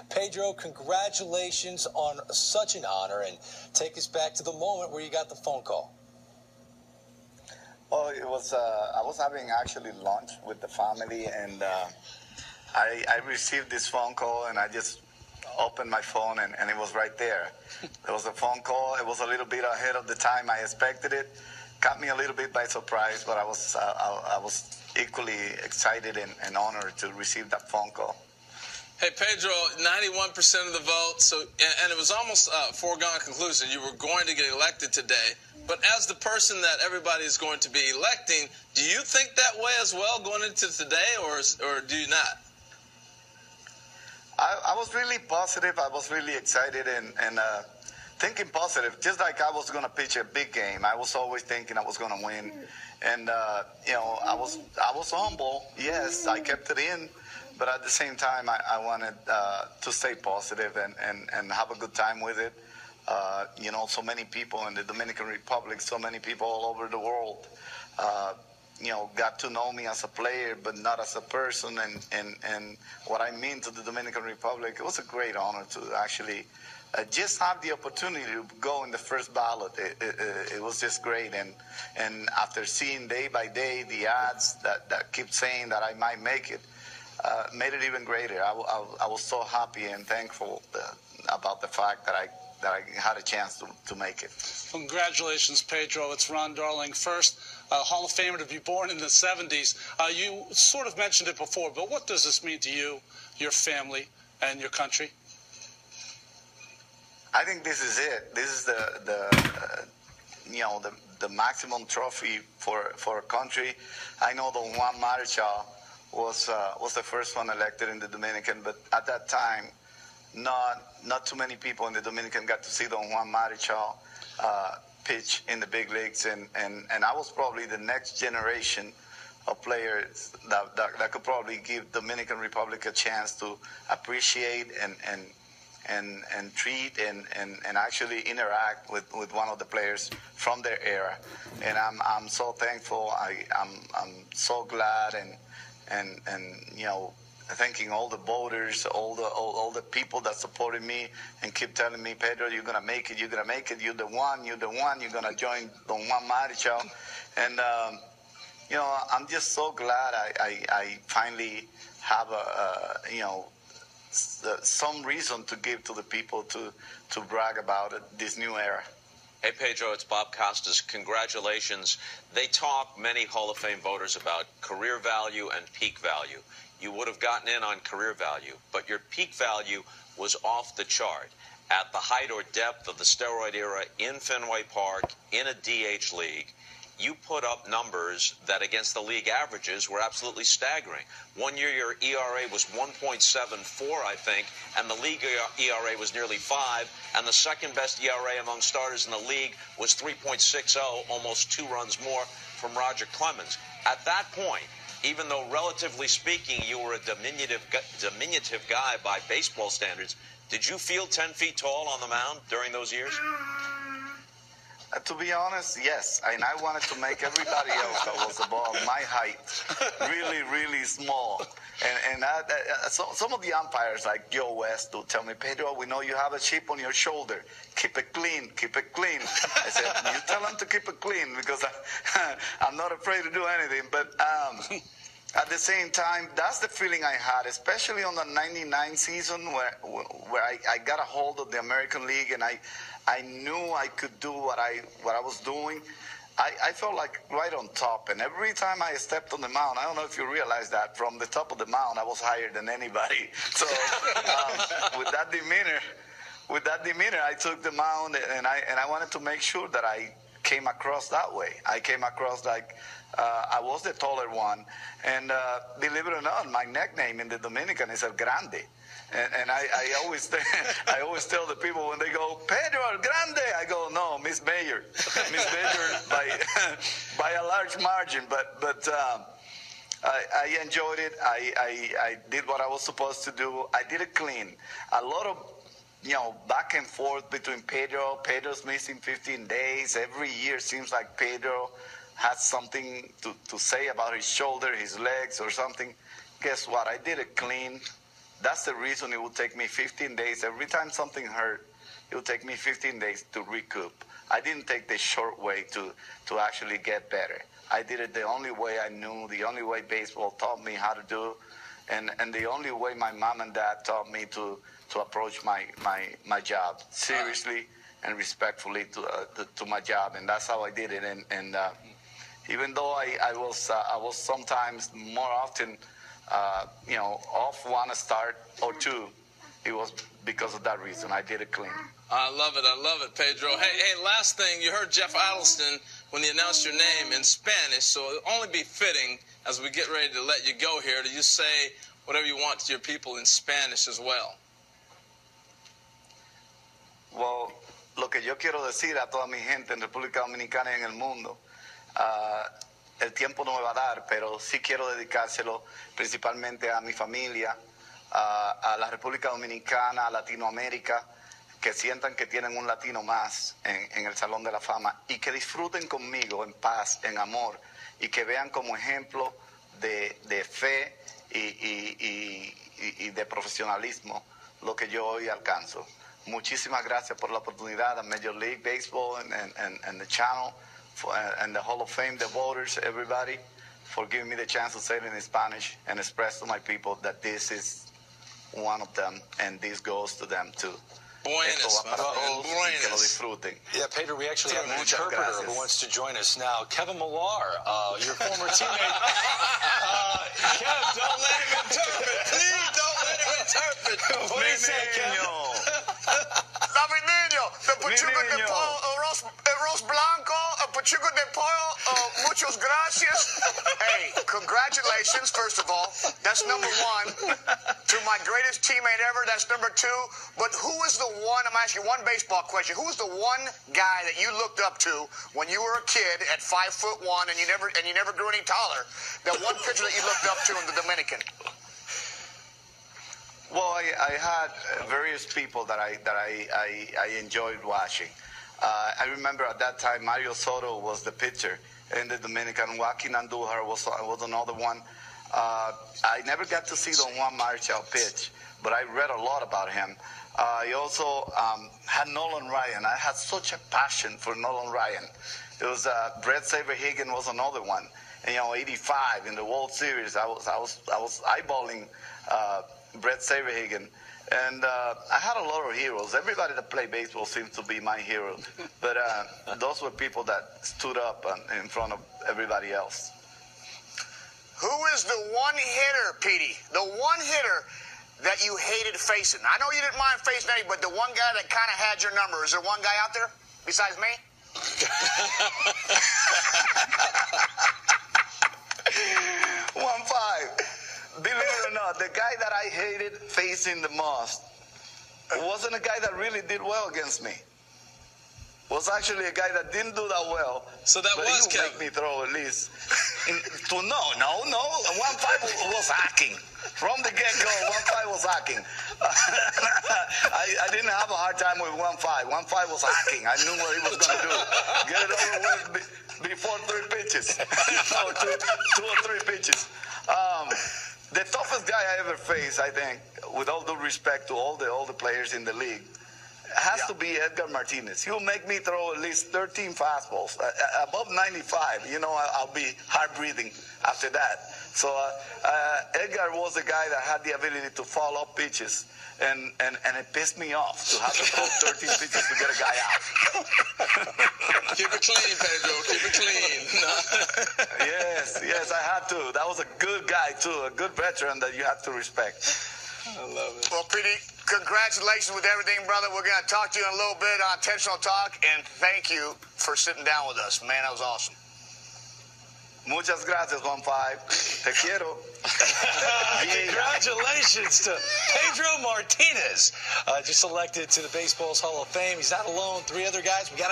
Pedro, congratulations on such an honor, and take us back to the moment where you got the phone call. Well, it was, I was having actually lunch with the family, and I received this phone call, and I just opened my phone, and it was right there. There was a phone call. It was a little bit ahead of the time I expected it. Caught me a little bit by surprise, but I was equally excited and honored to receive that phone call. Hey, Pedro, 91% of the vote, and it was almost a foregone conclusion. You were going to get elected today. But as the person that everybody is going to be electing, do you think that way as well going into today, or do you not? I was really positive. I was really excited and thinking positive. Just like I was going to pitch a big game, I was always thinking I was going to win. And, you know, I was humble. Yes, I kept it in. But at the same time, I wanted to stay positive and have a good time with it. You know, so many people in the Dominican Republic, so many people all over the world, you know, got to know me as a player, but not as a person. And what I mean to the Dominican Republic, it was a great honor to actually just have the opportunity to go in the first ballot. It was just great. And after seeing day by day the ads that keep saying that I might make it, made it even greater. I was so happy and thankful about the fact that I had a chance to make it. Congratulations, Pedro. It's Ron Darling. First Hall of Famer to be born in the 70s. You sort of mentioned it before, but what does this mean to you, your family, and your country? I think this is it. This is the maximum trophy for a country. I know Don Juan Marichal was the first one elected in the Dominican, but at that time, not too many people in the Dominican got to see Don Juan Marichal pitch in the big leagues, and I was probably the next generation of players that could probably give Dominican Republic a chance to appreciate and treat and actually interact with one of the players from their era. And I'm so thankful. I'm so glad and you know, thanking all the voters, all the people that supported me and keep telling me, Pedro, you're gonna make it, you're gonna make it, you're the one, you're gonna join Don Juan Marichal. And you know, I'm just so glad I finally have you know, some reason to give to the people to brag about it, this new era. Hey, Pedro, it's Bob Costas. Congratulations. They talk, many Hall of Fame voters, about career value and peak value. You would have gotten in on career value, but your peak value was off the chart. At the height or depth of the steroid era in Fenway Park, in a DH league, you put up numbers that against the league averages were absolutely staggering. 1 year your ERA was 1.74, I think, and the league ERA was nearly 5, and the second best ERA among starters in the league was 3.60, almost 2 runs more from Roger Clemens. At that point, even though relatively speaking you were a diminutive guy by baseball standards, did you feel 10 feet tall on the mound during those years? To be honest, yes. And I wanted to make everybody else that was above my height really, really small. And some of the umpires, like Joe West, will tell me, Pedro, we know you have a chip on your shoulder. Keep it clean, keep it clean. I said, you tell them to keep it clean because I'm not afraid to do anything. But at the same time, that's the feeling I had, especially on the 99 season where I got a hold of the American League and I knew I could do what I was doing. I felt like right on top, and every time I stepped on the mound, I don't know if you realize that, from the top of the mound, I was higher than anybody. So with that demeanor, I took the mound, and I wanted to make sure that I came across that way. I came across like I was the taller one, and believe it or not, my nickname in the Dominican is El Grande. And I always tell the people when they go, Pedro El Grande, I go, no, Miss Mayor by a large margin. But I enjoyed it. I did what I was supposed to do. I did it clean. A lot of back and forth between Pedro. Pedro's missing 15 days. Every year seems like Pedro has something to say about his shoulder, his legs, or something. Guess what? I did it clean. That's the reason it would take me 15 days. Every time something hurt, it would take me 15 days to recoup. I didn't take the short way to actually get better. I did it the only way I knew, the only way baseball taught me how to do, and the only way my mom and dad taught me to approach my job seriously and respectfully to my job, and that's how I did it. And even though I was sometimes more often, off one start or two, it was because of that reason. I did it clean. I love it, Pedro. Hey, last thing, you heard Jeff Addleston when he announced your name in Spanish, so it'll only be fitting as we get ready to let you go here, do you say whatever you want to your people in Spanish as well? Well, lo que yo quiero decir a toda mi gente en República Dominicana y en el mundo, el tiempo no me va a dar, pero sí quiero dedicárselo principalmente a mi familia, a la República Dominicana, a Latinoamérica, que sientan que tienen un latino más en el Salón de la Fama y que disfruten conmigo en paz, en amor, y que vean como ejemplo de fe y de profesionalismo lo que yo hoy alcanzo. Muchísimas gracias por la oportunidad a Major League Baseball and the channel and the Hall of Fame, the voters, everybody, for giving me the chance to say it in Spanish and express to my people that this is one of them and this goes to them too. Buenas. Que lo disfruten. Yeah, Pedro, we actually have an interpreter who wants to join us now. Kevin Millar, your former teammate. Kev, don't let him interpret. Please don't let him interpret. What do you say, Kevin? David Niño, the Pachuca de Pollo, arroz blanco, Pachuca de Pollo, muchas gracias. Hey, congratulations, first of all. That's number one. To my greatest teammate ever, that's number two. But who is the one, I'm asking you one baseball question, who was the one guy that you looked up to when you were a kid at 5'1" and you never grew any taller? That one pitcher that you looked up to in the Dominican? Well, I had various people that I enjoyed watching. I remember at that time Mario Soto was the pitcher in the Dominican. Joaquin Andújar was another one. I never got to see Don Juan Marshall pitch, but I read a lot about him. I also had Nolan Ryan. I had such a passion for Nolan Ryan. It was Brett Saberhagen was another one. And, 85 in the World Series. I was eyeballing Brett Saberhagen, and I had a lot of heroes. Everybody that played baseball seems to be my hero, but those were people that stood up in front of everybody else. Who is the one hitter, Petey? The one hitter that you hated facing? I know you didn't mind facing any, but the one guy that kind of had your number. Is there one guy out there besides me? 1-5. Believe it or not, the guy that I hated facing the most wasn't a guy that really did well against me. Was actually a guy that didn't do that well. So that but was he would make me throw at least. No. 1-5 was hacking. From the get-go, 1-5 was hacking. I didn't have a hard time with 1-5. 1-5 was hacking. I knew what he was going to do. Get it over with before 3 pitches. No, two or three pitches. The toughest guy I ever faced, I think, with all due respect to all the players in the league, has to be Edgar Martinez. He'll make me throw at least 13 fastballs. Above 95, I'll be hard-breathing after that. So Edgar was the guy that had the ability to follow up pitches, and it pissed me off to have to throw 13 pitches to get a guy out. Keep it clean, Pedro. Keep it clean. Yes, I had to. That was a good guy, too, a good veteran that you have to respect. I love it. Well, Petey, congratulations with everything, brother. We're going to talk to you in a little bit on Intentional Talk, and thank you for sitting down with us. Man, that was awesome. Muchas gracias, 1-5. Te quiero. Congratulations to Pedro Martinez, just elected to the Baseball's Hall of Fame. He's not alone. 3 other guys. We got